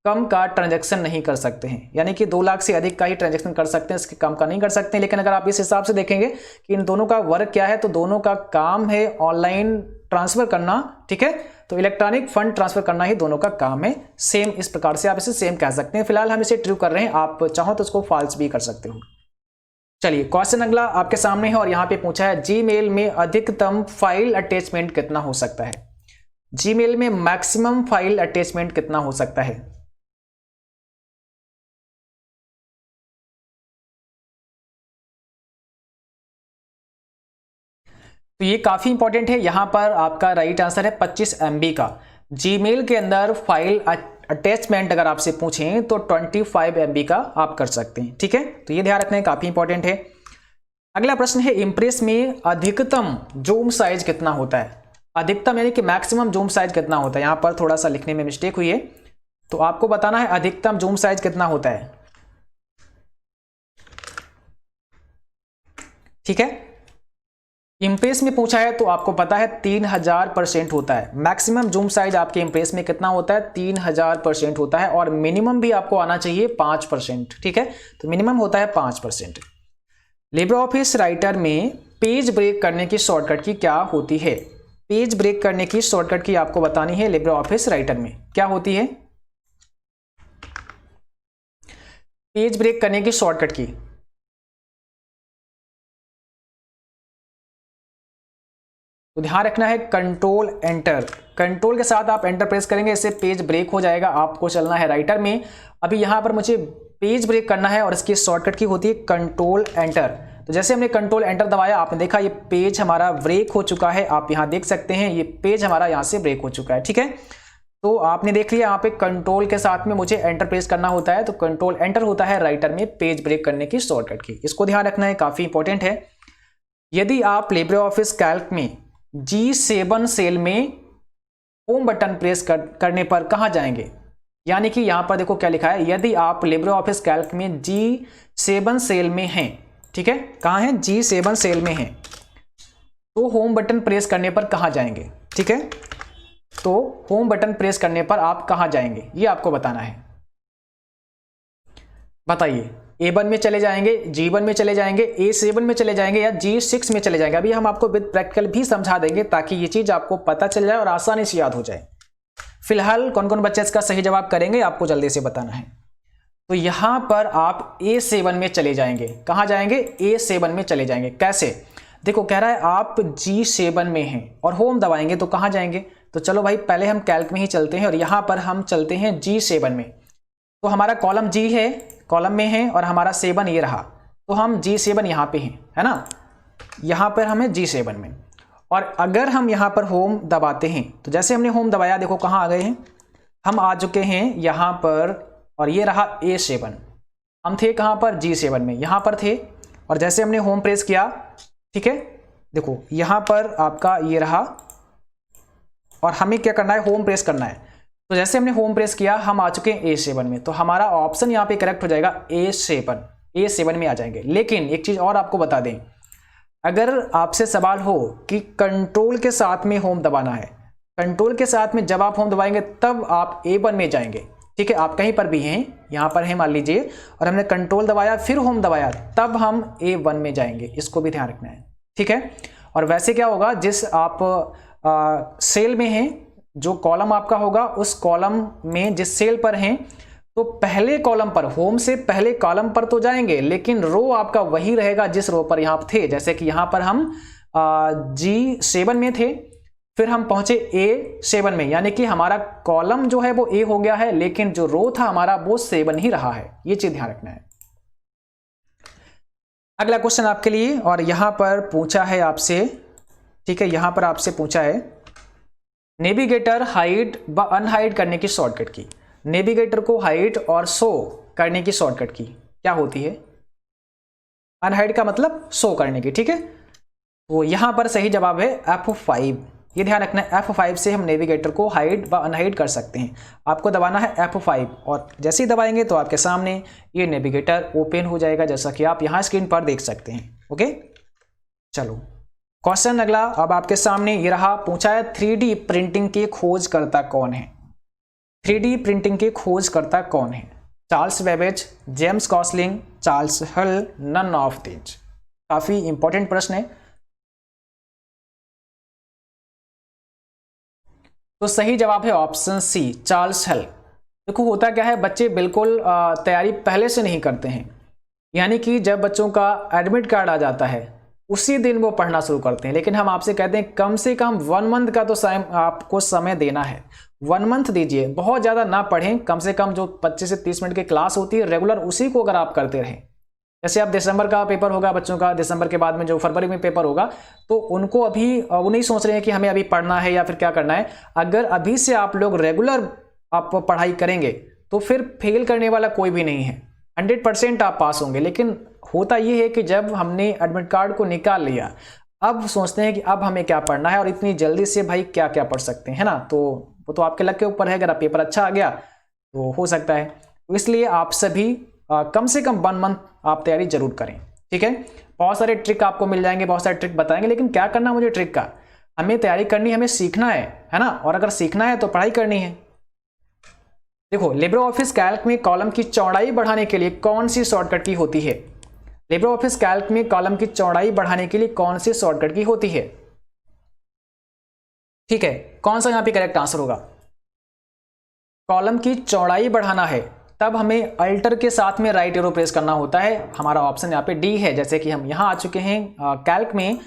कम का ट्रांजैक्शन नहीं कर सकते हैं, यानी कि 2 लाख से अधिक का ही ट्रांजैक्शन कर सकते हैं, इसके कम का नहीं कर सकते हैं। लेकिन अगर आप इस हिसाब से देखेंगे कि इन दोनों का वर्क क्या है, तो दोनों का काम है ऑनलाइन ट्रांसफर करना, ठीक है। तो इलेक्ट्रॉनिक फंड ट्रांसफर करना ही दोनों का काम है। सेम, इस प्रकार से आप इसे सेम कह सकते हैं। फिलहाल हम इसे ट्रू कर रहे हैं, आप चाहो तो उसको फॉल्स भी कर सकते हो। चलिए, क्वेश्चन अगला आपके सामने है और यहाँ पे पूछा है जीमेल में अधिकतम फाइल अटैचमेंट कितना हो सकता है? जीमेल में मैक्सिमम फाइल अटैचमेंट कितना हो सकता है? तो ये काफी इंपॉर्टेंट है। यहां पर आपका राइट आंसर है 25 MB का। जीमेल के अंदर फाइल अटैचमेंट अगर आपसे पूछें तो 25 MB का आप कर सकते हैं, ठीक है। तो ये ध्यान रखना है, काफी इंपॉर्टेंट है। अगला प्रश्न है इंप्रेस में अधिकतम जूम साइज कितना होता है? अधिकतम यानी कि मैक्सिमम जूम साइज कितना होता है? यहां पर थोड़ा सा लिखने में मिस्टेक हुई है, तो आपको बताना है अधिकतम जूम साइज कितना होता है, ठीक है। इंप्रेस में पूछा है तो आपको पता है 3000% होता है। मैक्सिमम जूम साइज आपके इंप्रेस में कितना होता है? 3000% होता है, और मिनिमम भी आपको आना चाहिए 5%, ठीक है। तो मिनिमम होता है 5%। लिब्रे ऑफिस राइटर में पेज ब्रेक करने की शॉर्टकट की क्या होती है? पेज ब्रेक करने की शॉर्टकट की आपको बतानी है लिब्रे ऑफिस राइटर में क्या होती है? पेज ब्रेक करने की शॉर्टकट की तो ध्यान रखना है कंट्रोल एंटर। कंट्रोल के साथ आप एंटर प्रेस करेंगे, इससे पेज ब्रेक हो जाएगा। आपको चलना है राइटर में। अभी यहां पर मुझे पेज ब्रेक करना है और इसकी शॉर्टकट की होती है कंट्रोल एंटर। तो जैसे हमने कंट्रोल एंटर दबाया, आपने देखा ये पेज हमारा ब्रेक हो चुका है। आप यहां देख सकते हैं ये पेज हमारा यहां से ब्रेक हो चुका है, ठीक है। तो आपने देख लिया, यहाँ पे कंट्रोल के साथ में मुझे एंटर प्रेस करना होता है, तो कंट्रोल एंटर होता है राइटर में पेज ब्रेक करने की शॉर्टकट की। इसको ध्यान रखना है, काफी इंपॉर्टेंट है। यदि आप लिब्रे ऑफिस कैल्क में G7 सेल में होम बटन प्रेस करने पर कहां जाएंगे? यानी कि यहां पर देखो क्या लिखा है, यदि आप लिब्रे ऑफिस कैल्क में G7 सेल में हैं, ठीक है, कहां है? G7 सेल में हैं, तो होम बटन प्रेस करने पर कहां जाएंगे, ठीक है। तो होम बटन प्रेस करने पर आप कहां जाएंगे, ये आपको बताना है। बताइए, A1 में चले जाएंगे, G1 में चले जाएंगे, A7 में चले जाएंगे, या G6 में चले जाएंगे? अभी हम आपको विद प्रैक्टिकल भी समझा देंगे ताकि ये चीज आपको पता चल जाए और आसानी से याद हो जाए। फिलहाल कौन कौन बच्चे इसका सही जवाब करेंगे आपको जल्दी से बताना है। तो यहां पर आप A7 में चले जाएंगे। कहां जाएंगे? A7 में चले जाएंगे। कैसे? देखो, कह रहा है आप G7 में हैं और होम दबाएंगे तो कहां जाएंगे? तो चलो भाई, पहले हम कैल्क में ही चलते हैं और यहां पर हम चलते हैं G7 में। तो हमारा कॉलम G है, कॉलम में है, और हमारा 7 ये रहा, तो हम G7 यहाँ पे हैं, है ना। यहाँ पर हमें G7 में, और अगर हम यहाँ पर होम दबाते हैं तो जैसे हमने होम दबाया, देखो कहाँ आ गए हैं, हम आ चुके हैं यहाँ पर, और ये रहा A7। हम थे कहाँ पर? G7 में, यहाँ पर थे, और जैसे हमने होम प्रेस किया, ठीक है, देखो यहाँ पर आपका ये रहा, और हमें क्या करना है? होम प्रेस करना है। तो जैसे हमने होम प्रेस किया, हम आ चुके हैं A7 में, तो हमारा ऑप्शन यहाँ पे करेक्ट हो जाएगा A7 में आ जाएंगे। लेकिन एक चीज और आपको बता दें, अगर आपसे सवाल हो कि कंट्रोल के साथ में होम दबाना है, कंट्रोल के साथ में जब आप होम दबाएंगे तब आप A1 में जाएंगे, ठीक है। आप कहीं पर भी हैं, यहाँ पर हैं मान लीजिए, और हमने कंट्रोल दबाया फिर होम दबाया, तब हम A1 में जाएंगे। इसको भी ध्यान रखना है, ठीक है। और वैसे क्या होगा, जिस आप सेल में हैं, जो कॉलम आपका होगा, उस कॉलम में जिस सेल पर हैं, तो पहले कॉलम पर, होम से पहले कॉलम पर तो जाएंगे, लेकिन रो आपका वही रहेगा जिस रो पर यहां थे। जैसे कि यहां पर हम G7 में थे, फिर हम पहुंचे A7 में, यानी कि हमारा कॉलम जो है वो A हो गया है, लेकिन जो रो था हमारा वो 7 ही रहा है। ये चीज ध्यान रखना है। अगला क्वेश्चन आपके लिए, और यहां पर पूछा है आपसे, ठीक है, यहां पर आपसे पूछा है नेविगेटर हाइड व अनहाइड करने की शॉर्टकट की। नेविगेटर को हाइड और शो करने की शॉर्टकट की क्या होती है? अनहाइड का मतलब शो करने की, ठीक है। तो यहां पर सही जवाब है F5। ये ध्यान रखना है, F5 से हम नेविगेटर को हाइड व अनहाइड कर सकते हैं। आपको दबाना है F5 और जैसे ही दबाएंगे तो आपके सामने ये नेविगेटर ओपन हो जाएगा, जैसा कि आप यहाँ स्क्रीन पर देख सकते हैं। ओके, चलो क्वेश्चन अगला अब आपके सामने ये रहा। पूछा है 3D प्रिंटिंग की खोजकर्ता कौन है? 3D प्रिंटिंग की खोजकर्ता कौन है? Charles Babbage, James Gosling, Charles हल, नन ऑफ दीज। काफी इंपॉर्टेंट प्रश्न है। तो सही जवाब है ऑप्शन सी, चार्ल्स हल। देखो होता क्या है, बच्चे बिल्कुल तैयारी पहले से नहीं करते हैं, यानी कि जब बच्चों का एडमिट कार्ड आ जाता है उसी दिन वो पढ़ना शुरू करते हैं। लेकिन हम आपसे कहते हैं कम से कम 1 मंथ का तो आपको समय देना है। 1 मंथ दीजिए, बहुत ज़्यादा ना पढ़ें, कम से कम जो 25 से 30 मिनट की क्लास होती है रेगुलर उसी को अगर आप करते रहें। जैसे अब दिसंबर का पेपर होगा बच्चों का, दिसंबर के बाद में जो फरवरी में पेपर होगा, तो उनको अभी वो नहीं सोच रहे हैं कि हमें अभी पढ़ना है या फिर क्या करना है। अगर अभी से आप लोग रेगुलर आप पढ़ाई करेंगे तो फिर फेल करने वाला कोई भी नहीं है, 100% आप पास होंगे। लेकिन होता ये है कि जब हमने एडमिट कार्ड को निकाल लिया, अब सोचते हैं कि अब हमें क्या पढ़ना है और इतनी जल्दी से भाई क्या क्या पढ़ सकते हैं, है ना। तो वो तो आपके लक के ऊपर है, अगर आप पेपर अच्छा आ गया तो हो सकता है। तो इसलिए आप सभी कम से कम 1 मंथ आप तैयारी जरूर करें, ठीक है। बहुत सारे ट्रिक आपको मिल जाएंगे, बहुत सारे ट्रिक बताएंगे, लेकिन क्या करना मुझे ट्रिक का, हमें तैयारी करनी, हमें सीखना है ना। और अगर सीखना है तो पढ़ाई करनी है। देखो लिब्रे ऑफिस कैल्क में कॉलम की चौड़ाई बढ़ाने के लिए कौन सी शॉर्टकट की होती है? लिब्रे ऑफिस कैल्क में कॉलम की चौड़ाई बढ़ाने के लिए कौन सी शॉर्टकट की होती है? ठीक है, कौन सा यहां पे करेक्ट आंसर होगा? कॉलम की चौड़ाई बढ़ाना है तब हमें अल्टर के साथ में राइट एरो प्रेस करना होता है। हमारा ऑप्शन यहाँ पे डी है। जैसे कि हम यहाँ आ चुके हैं कैल्क में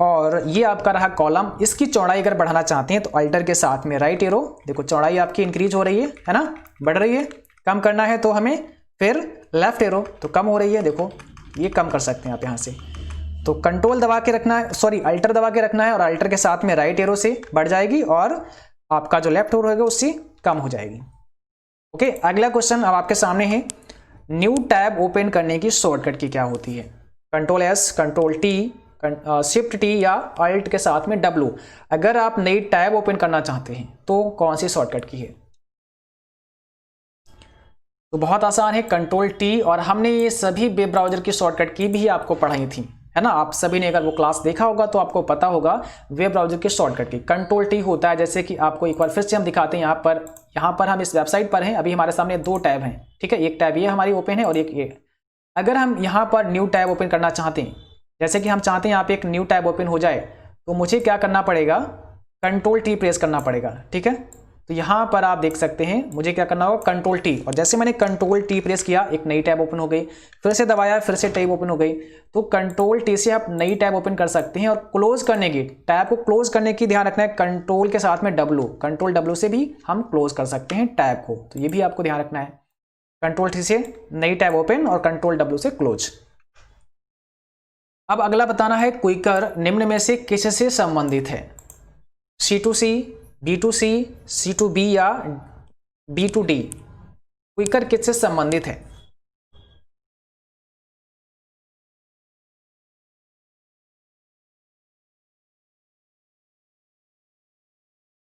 और ये आपका रहा कॉलम, इसकी चौड़ाई अगर बढ़ाना चाहते हैं तो अल्टर के साथ में राइट एरो। देखो चौड़ाई आपकी इंक्रीज हो रही है ना, बढ़ रही है। कम करना है तो हमें फिर लेफ्ट एरो, तो कम हो रही है, देखो ये कम कर सकते हैं आप यहाँ से। तो कंट्रोल दबा के रखना है, सॉरी अल्टर दबा के रखना है और अल्टर के साथ में राइट एरो से बढ़ जाएगी और आपका जो लेफ्ट एरो रहेगा उससे कम हो जाएगी। ओके, अगला क्वेश्चन अब आपके सामने है। न्यू टैब ओपन करने की शॉर्टकट की क्या होती है? Control S, control T, shift T या अल्ट के साथ में W। अगर आप नई टैब ओपन करना चाहते हैं तो कौन सी शॉर्टकट की है? तो बहुत आसान है, कंट्रोल टी। और हमने ये सभी वेब ब्राउजर की शॉर्टकट की भी आपको पढ़ाई थी, है ना। आप सभी ने अगर वो क्लास देखा होगा तो आपको पता होगा वेब ब्राउजर की शॉर्टकट की। कंट्रोल टी होता है, जैसे कि आपको एक बार फिर से हम दिखाते हैं। यहाँ पर हम इस वेबसाइट पर हैं, अभी हमारे सामने 2 टैब हैं, ठीक है। एक टैब ये हमारी ओपन है और एक ये। अगर हम यहाँ पर न्यू टैब ओपन करना चाहते हैं, जैसे कि हम चाहते हैं यहाँ पे एक न्यू टैब ओपन हो जाए, तो मुझे क्या करना पड़ेगा? कंट्रोल टी प्रेस करना पड़ेगा, ठीक है। तो यहाँ पर आप देख सकते हैं मुझे क्या करना होगा, कंट्रोल टी। और जैसे मैंने कंट्रोल टी प्रेस किया एक नई टैब ओपन हो गई, फिर से दबाया फिर से टैब ओपन हो गई। तो कंट्रोल टी से आप नई टैब ओपन कर सकते हैं। और क्लोज करने की, टैब को क्लोज करने की ध्यान रखना है कंट्रोल के साथ में W, कंट्रोल W से भी हम क्लोज कर सकते हैं टैब को। तो ये भी आपको ध्यान रखना है, कंट्रोल टी से नई टैब ओपन और कंट्रोल W से क्लोज। अब अगला बताना है क्विकर निम्न में से किससे संबंधित है? C2C, B2C, C2B या B2D। क्विकर किससे संबंधित है?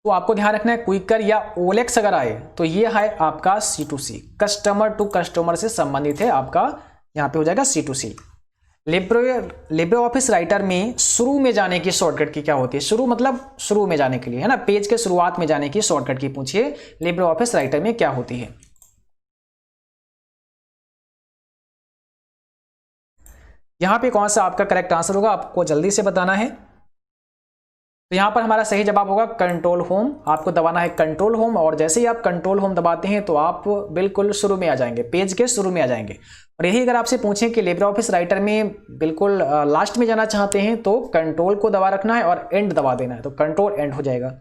तो आपको ध्यान रखना है क्विकर या OLX अगर आए तो ये है आपका C2C, कस्टमर टू कस्टमर से संबंधित है आपका, यहाँ पे हो जाएगा C2C। लिब्रे ऑफिस राइटर में शुरू में जाने की शॉर्टकट की क्या होती है? शुरू मतलब शुरू में जाने के लिए, है ना, पेज के शुरुआत में जाने की शॉर्टकट की पूछिए लिब्रे ऑफिस राइटर में क्या होती है? यहां पे कौन सा आपका करेक्ट आंसर होगा आपको जल्दी से बताना है। तो यहां पर हमारा सही जवाब होगा कंट्रोल होम। आपको दबाना है कंट्रोल होम और जैसे ही आप कंट्रोल होम दबाते हैं तो आप बिल्कुल शुरू में आ जाएंगे, पेज के शुरू में आ जाएंगे। और यही अगर आपसे पूछें कि लिब्रे ऑफिस राइटर में बिल्कुल लास्ट में जाना चाहते हैं तो कंट्रोल को दबा रखना है और एंड दबा देना है, तो कंट्रोल एंड हो जाएगा।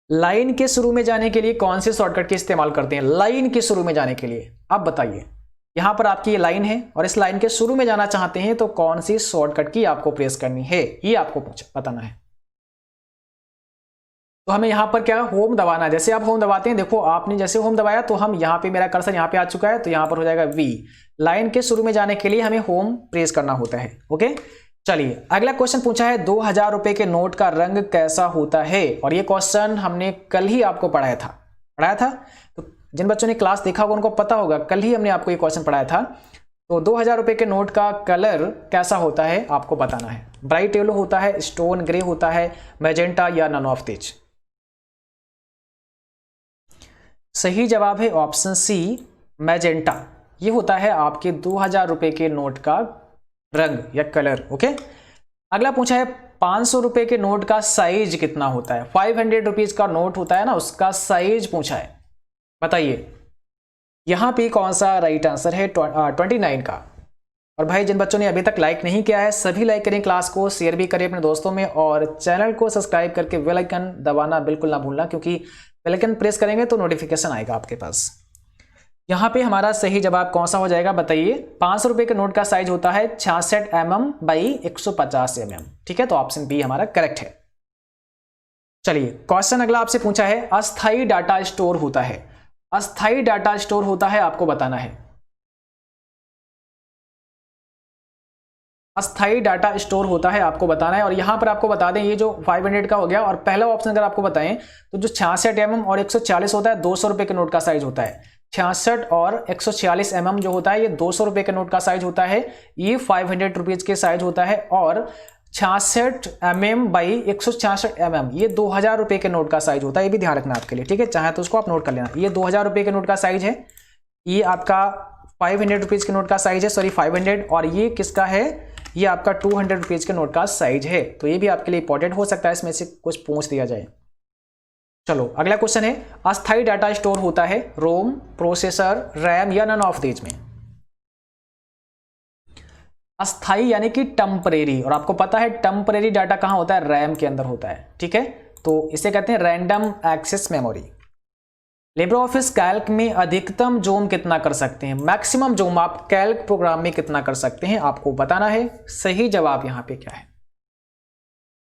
लाइन के शुरू में जाने के लिए कौन से शॉर्टकट के इस्तेमाल करते हैं? लाइन के शुरू में जाने के लिए आप बताइए। यहाँ पर आपकी ये लाइन है और इस लाइन के शुरू में जाना चाहते हैं तो कौन सी शॉर्टकट की आपको प्रेस करनी है, ये आपको बताना है। तो हमें यहाँ पर क्या होम दबाना है। जैसे आप होम दबाते हैं, देखो आपने जैसे होम दबाया तो हम यहाँ पे, मेरा कर्सर यहाँ पे आ चुका है, तो यहाँ पर हो जाएगा वी। लाइन के शुरू में जाने के लिए हमें होम प्रेस करना होता है। ओके, चलिए अगला क्वेश्चन पूछा है 2000 रुपए के नोट का रंग कैसा होता है। और ये क्वेश्चन हमने कल ही आपको पढ़ाया था। तो जिन बच्चों ने क्लास देखा होगा उनको पता होगा, कल ही हमने आपको ये क्वेश्चन पढ़ाया था। तो 2000 रुपए के नोट का कलर कैसा होता है आपको बताना है। ब्राइट येलो होता है, स्टोन ग्रे होता है, मैजेंटा या नन ऑफ दीज। सही जवाब है ऑप्शन सी, मैजेंटा। ये होता है आपके 2000 रुपए के नोट का रंग या कलर। ओके, अगला पूछा है 500 रुपए के नोट का साइज कितना होता है। 500 रुपीज का नोट होता है ना, उसका साइज पूछा है, बताइए। यहां पे कौन सा राइट आंसर है, 29 का। और भाई जिन बच्चों ने अभी तक लाइक नहीं किया है सभी लाइक करें, क्लास को शेयर भी करें अपने दोस्तों में, और चैनल को सब्सक्राइब करके बेल आइकन दबाना बिल्कुल ना भूलना, क्योंकि बेल आइकन प्रेस करेंगे तो नोटिफिकेशन आएगा आपके पास। यहाँ पे हमारा सही जवाब कौन सा हो जाएगा, बताइए। 500 रुपए के नोट का साइज होता है 66 mm बाई 150 mm। ठीक है, तो ऑप्शन बी हमारा करेक्ट है। चलिए क्वेश्चन अगला आपसे पूछा है, अस्थाई डाटा स्टोर होता है। अस्थाई डाटा स्टोर होता है आपको बताना है। अस्थाई डाटा स्टोर होता है आपको बताना है। और यहां पर आपको बता दें, ये जो 500 का हो गया, और पहला ऑप्शन अगर आपको बताएं तो जो 66 mm और 140 होता है 200 रुपए के नोट का साइज होता है। 66 और 146 mm जो होता है ये 200 रुपए के नोट का साइज होता है, ये 500 रुपीज के साइज होता है। और 66 mm बाई 166 mm ये 2000 रुपए के नोट का साइज होता है। ये भी ध्यान रखना आपके लिए, ठीक है, चाहे तो उसको आप नोट कर लेना। ये 2000 रुपए के नोट का साइज है, ये आपका 500 रुपीज के नोट का साइज है, सॉरी 500। और ये किसका है, ये आपका 200 रुपीज के नोट का साइज है। तो ये भी आपके लिए इंपॉर्टेंट हो सकता है, इसमें से कुछ पूछ दिया जाए। चलो अगला क्वेश्चन है, अस्थाई डाटा स्टोर होता है रोम, प्रोसेसर, रैम या नन ऑफ दीज में। अस्थाई यानी कि टेम्परेरी, और आपको पता है टेम्परेरी डाटा कहां होता है, रैम के अंदर होता है। ठीक है, तो इसे कहते हैं random access memory. LibreOffice Calc में अधिकतम जूम कितना कर सकते हैं, मैक्सिमम जूम आप कैल्क प्रोग्राम में कितना कर सकते हैं आपको बताना है। सही जवाब यहां पे क्या है,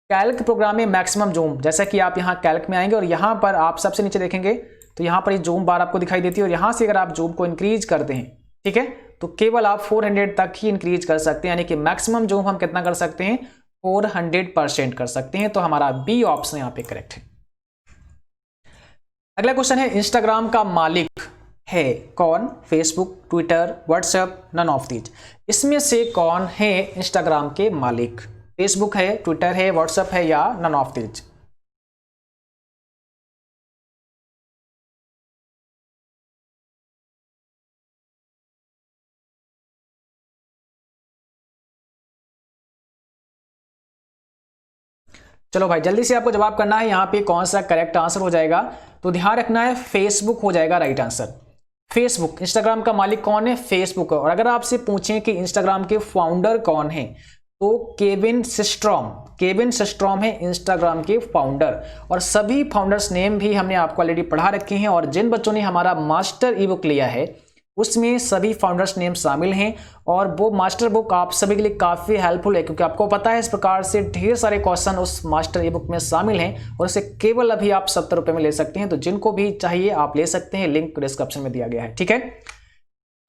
कैल्क प्रोग्राम में मैक्सिमम जूम, जैसा कि आप यहां कैल्क में आएंगे और यहां पर आप सबसे नीचे देखेंगे तो यहां पर ये जूम बार आपको दिखाई देती है, और यहां से अगर आप जूम को इंक्रीज करते हैं, ठीक है, तो केवल आप 400 तक ही इंक्रीज कर सकते हैं, यानी कि मैक्सिमम जूम हम कितना कर सकते हैं, 400% कर सकते हैं। तो हमारा बी ऑप्शन यहां पे करेक्ट है। अगला क्वेश्चन है, इंस्टाग्राम का मालिक है कौन, Facebook, Twitter, WhatsApp, none of these. इसमें से कौन है इंस्टाग्राम के मालिक, फेसबुक है, ट्विटर है, व्हाट्सएप है या नन ऑफ दीज। चलो भाई जल्दी से आपको जवाब करना है, यहां पे कौन सा करेक्ट आंसर हो जाएगा। तो ध्यान रखना है फेसबुक हो जाएगा राइट आंसर। फेसबुक, इंस्टाग्राम का मालिक कौन है, फेसबुक। और अगर आपसे पूछें कि इंस्टाग्राम के फाउंडर कौन है, तो केविन सिस्ट्रॉम है इंस्टाग्राम के फाउंडर। और सभी फाउंडर्स नेम भी हमने आपको ऑलरेडी पढ़ा रखे हैं, और जिन बच्चों ने हमारा मास्टर ई बुक लिया है उसमें सभी फाउंडर्स नेम शामिल हैं। और वो मास्टर बुक आप सभी के लिए काफ़ी हेल्पफुल है, क्योंकि आपको पता है इस प्रकार से ढेर सारे क्वेश्चन उस मास्टर ई बुक में शामिल हैं, और इसे केवल अभी आप 70 रुपये में ले सकते हैं। तो जिनको भी चाहिए आप ले सकते हैं, लिंक डिस्क्रिप्शन में दिया गया है। ठीक है,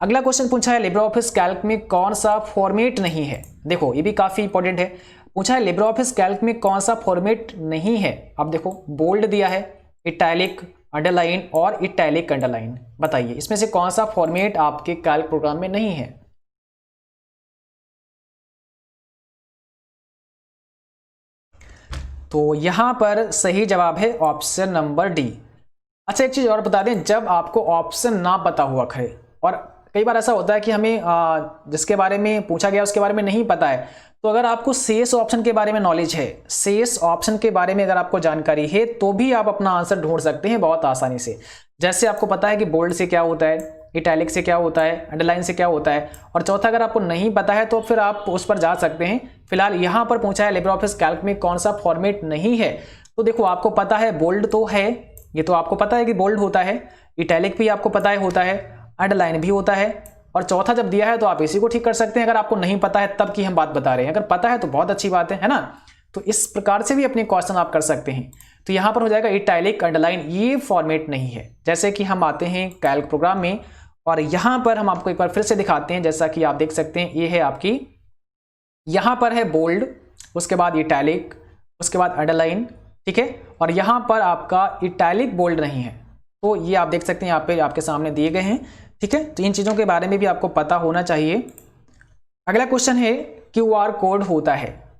अगला क्वेश्चन पूछा है, लिब्रे ऑफिस कैल्क में कौन सा फॉर्मेट नहीं है। देखो ये भी काफ़ी इंपॉर्टेंट है, पूछा है लिब्रे ऑफिस कैल्क में कौन सा फॉर्मेट नहीं है। अब देखो बोल्ड दिया है, इटैलिक, अंडरलाइन और इटैलिक अंडरलाइन। बताइए इसमें से कौन सा फॉर्मेट आपके कैल्क प्रोग्राम में नहीं है। तो यहां पर सही जवाब है ऑप्शन नंबर डी। अच्छा एक चीज और बता दें, जब आपको ऑप्शन ना पता हुआ खरे, और कई बार ऐसा होता है कि हमें जिसके बारे में पूछा गया उसके बारे में नहीं पता है, तो अगर आपको शेष ऑप्शन के बारे में नॉलेज है, शेष ऑप्शन के बारे में अगर आपको जानकारी है, तो भी आप अपना आंसर ढूंढ सकते हैं बहुत आसानी से। जैसे आपको पता है कि बोल्ड से क्या होता है, इटैलिक से क्या होता है, अंडरलाइन से क्या होता है, और चौथा अगर आपको नहीं पता है तो फिर आप उस पर जा सकते हैं। फिलहाल यहाँ पर पूछा है लिब्रे ऑफिस कैल्क में कौन सा फॉर्मेट नहीं है। तो देखो आपको पता है बोल्ड तो है, ये तो आपको पता है कि बोल्ड होता है, इटैलिक भी आपको पता है होता है, अंडरलाइन भी होता है, और चौथा जब दिया है तो आप इसी को ठीक कर सकते हैं। अगर आपको नहीं पता है तब की हम बात बता रहे हैं, अगर पता है तो बहुत अच्छी बात है ना। तो इस प्रकार से भी अपने क्वेश्चन आप कर सकते हैं। तो यहां पर हो जाएगा इटैलिक, अंडरलाइन, ये फॉर्मेट नहीं है। जैसे कि हम आते हैं कैल्क प्रोग्राम में और यहां पर हम आपको एक बार फिर से दिखाते हैं। जैसा कि आप देख सकते हैं ये है आपकी, यहां पर है बोल्ड, उसके बाद इटैलिक, उसके बाद अंडरलाइन, ठीक है। और यहां पर आपका इटैलिक बोल्ड नहीं है, तो ये आप देख सकते हैं यहाँ पे आपके सामने दिए गए हैं, ठीक है। तो इन चीजों के बारे में भी आपको पता होना चाहिए। अगला क्वेश्चन है QR कोड होता है,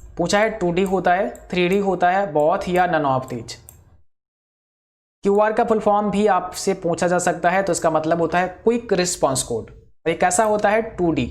पूछा है 2D होता है, 3D होता है, बोथ या नन ऑफ दीज। QR का फुल फॉर्म भी आपसे पूछा जा सकता है, तो इसका मतलब होता है क्विक रिस्पॉन्स कोड। ये कैसा होता है? 2D।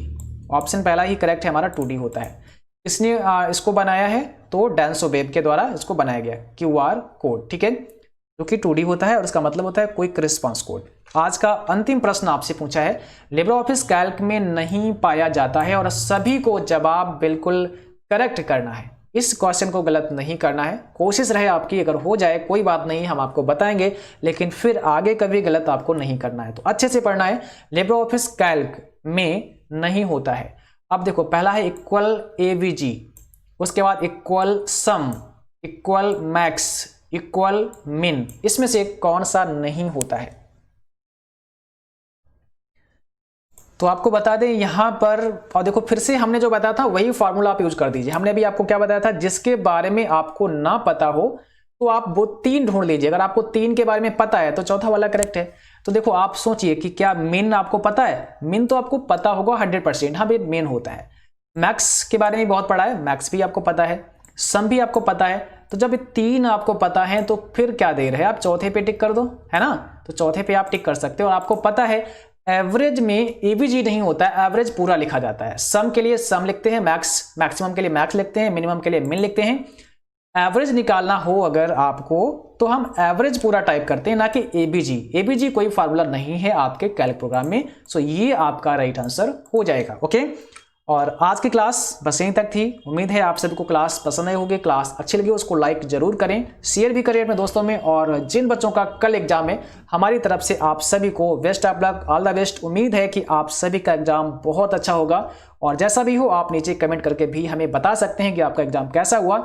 ऑप्शन पहला ही करेक्ट है हमारा, 2D होता है। इसने इसको बनाया है तो डेंसो वेब के द्वारा इसको बनाया गया QR कोड, ठीक है, जो कि 2D होता है और इसका मतलब होता है क्विक रिस्पॉन्स कोड। आज का अंतिम प्रश्न आपसे पूछा है, लिब्रे ऑफिस कैल्क में नहीं पाया जाता है और सभी को जवाब बिल्कुल करेक्ट करना है। इस क्वेश्चन को गलत नहीं करना है, कोशिश रहे आपकी, अगर हो जाए कोई बात नहीं, हम आपको बताएंगे, लेकिन फिर आगे कभी गलत आपको नहीं करना है। तो अच्छे से पढ़ना है। लिब्रे ऑफिस कैल्क में नहीं होता है। अब देखो, पहला है इक्वल AVG, उसके बाद इक्वल सम, इक्वल मैक्स, इक्वल मिन, इसमें से कौन सा नहीं होता है? तो आपको बता दें यहां पर, और देखो फिर से हमने जो बताया था वही फॉर्मूला आप यूज कर दीजिए। हमने अभी आपको क्या बताया था, जिसके बारे में आपको ना पता हो तो आप वो 3 ढूंढ लीजिए। अगर आपको 3 के बारे में पता है तो चौथा वाला करेक्ट है। तो देखो आप सोचिए कि क्या मिन आपको पता है? मिन तो आपको पता होगा 100%, हाँ भाई मिन होता है। मैक्स के बारे में बहुत पढ़ा है, मैक्स भी आपको पता है, सम भी आपको पता है। तो जब ये 3 आपको पता है तो फिर क्या देर है, आप चौथे पे टिक कर दो, है ना। तो चौथे पे आप टिक कर सकते हो। और आपको पता है एवरेज में AVG नहीं होता है, एवरेज पूरा लिखा जाता है। सम के लिए सम लिखते हैं, मैक्सिमम के लिए मैक्स लिखते हैं, मिनिमम के लिए मिन लिखते हैं। एवरेज निकालना हो अगर आपको तो हम एवरेज पूरा टाइप करते हैं, ना कि AVG कोई फार्मूला नहीं है आपके कैल्क प्रोग्राम में। सो ये आपका राइट आंसर हो जाएगा। ओके, और आज की क्लास बस यहीं तक थी। उम्मीद है आप सभी को क्लास पसंद आई होगी। क्लास अच्छी लगी उसको लाइक जरूर करें, शेयर भी करें अपने दोस्तों में। और जिन बच्चों का कल एग्जाम है, हमारी तरफ से आप सभी को best of luck, all the best. उम्मीद है कि आप सभी का एग्जाम बहुत अच्छा होगा। और जैसा भी हो आप नीचे कमेंट करके भी हमें बता सकते हैं कि आपका एग्जाम कैसा हुआ।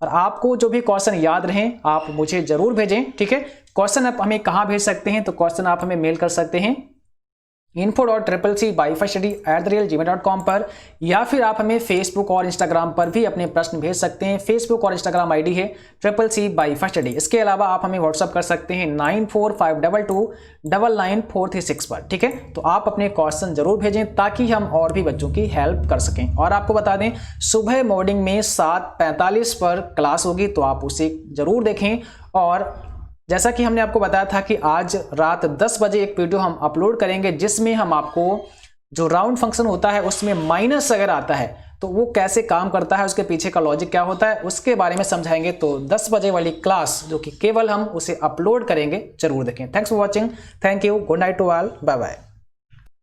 और आपको जो भी क्वेश्चन याद रहें आप मुझे जरूर भेजें, ठीक है। क्वेश्चन आप हमें कहाँ भेज सकते हैं? तो क्वेश्चन आप हमें मेल कर सकते हैं info.cccbyfirestudy@gmail.com पर, या फिर आप हमें फेसबुक और इंस्टाग्राम पर भी अपने प्रश्न भेज सकते हैं। फेसबुक और इंस्टाग्राम ID है CCCbyFireStudy। इसके अलावा आप हमें व्हाट्सअप कर सकते हैं 9452299436 पर, ठीक है। तो आप अपने क्वेश्चन जरूर भेजें ताकि हम और भी बच्चों की हेल्प कर सकें। और आपको बता दें सुबह मॉर्निंग में 7:45 पर क्लास होगी, तो आप उसे जरूर देखें। और जैसा कि हमने आपको बताया था कि आज रात 10 बजे एक वीडियो हम अपलोड करेंगे, जिसमें हम आपको जो राउंड फंक्शन होता है उसमें माइनस अगर आता है तो वो कैसे काम करता है, उसके पीछे का लॉजिक क्या होता है, उसके बारे में समझाएंगे। तो 10 बजे वाली क्लास जो कि केवल हम उसे अपलोड करेंगे, जरूर देखें। Thanks for watching, thank you, good night to all, bye bye.